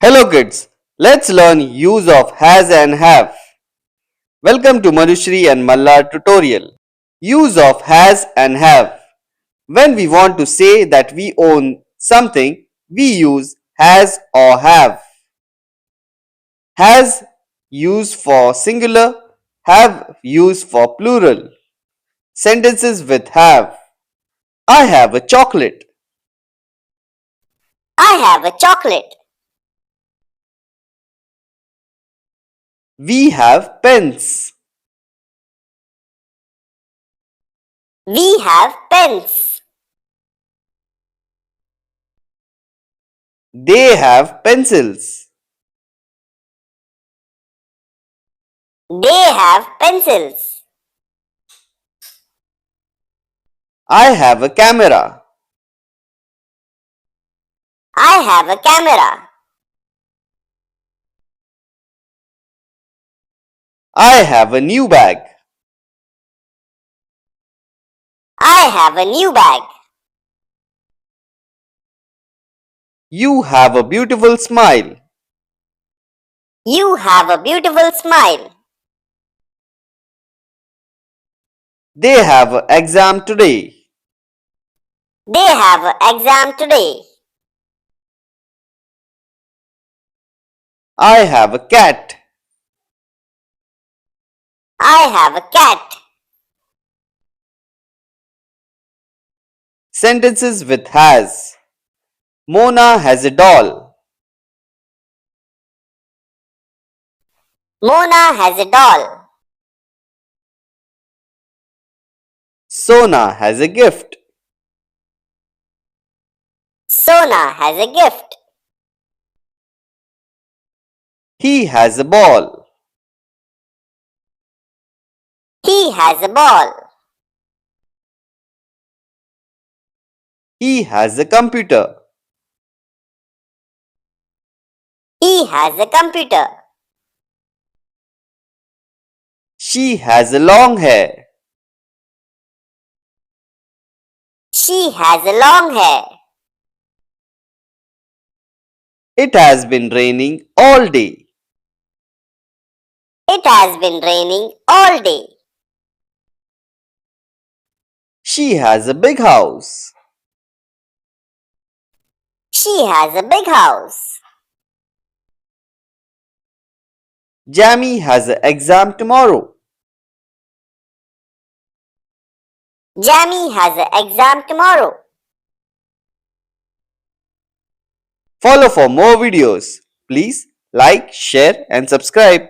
Hello kids, let's learn use of has and have. Welcome to Manushri and Mallar tutorial. Use of has and have. When we want to say that we own something, we use has or have. Has used for singular, have used for plural. Sentences with have. I have a chocolate. I have a chocolate. We have pens. We have pens. They have pencils. They have pencils. I have a camera. I have a camera. I have a new bag. I have a new bag. You have a beautiful smile. You have a beautiful smile. They have an exam today. They have an exam today. I have a cat. I have a cat. Sentences with has. Mona has a doll. Mona has a doll. Sona has a gift. Sona has a gift. He has a ball. He has a ball. He has a computer. He has a computer. She has a long hair. She has a long hair. It has been raining all day. It has been raining all day. She has a big house. She has a big house. Jamie has an exam tomorrow. Jamie has an exam tomorrow. Follow for more videos. Please like, share and subscribe.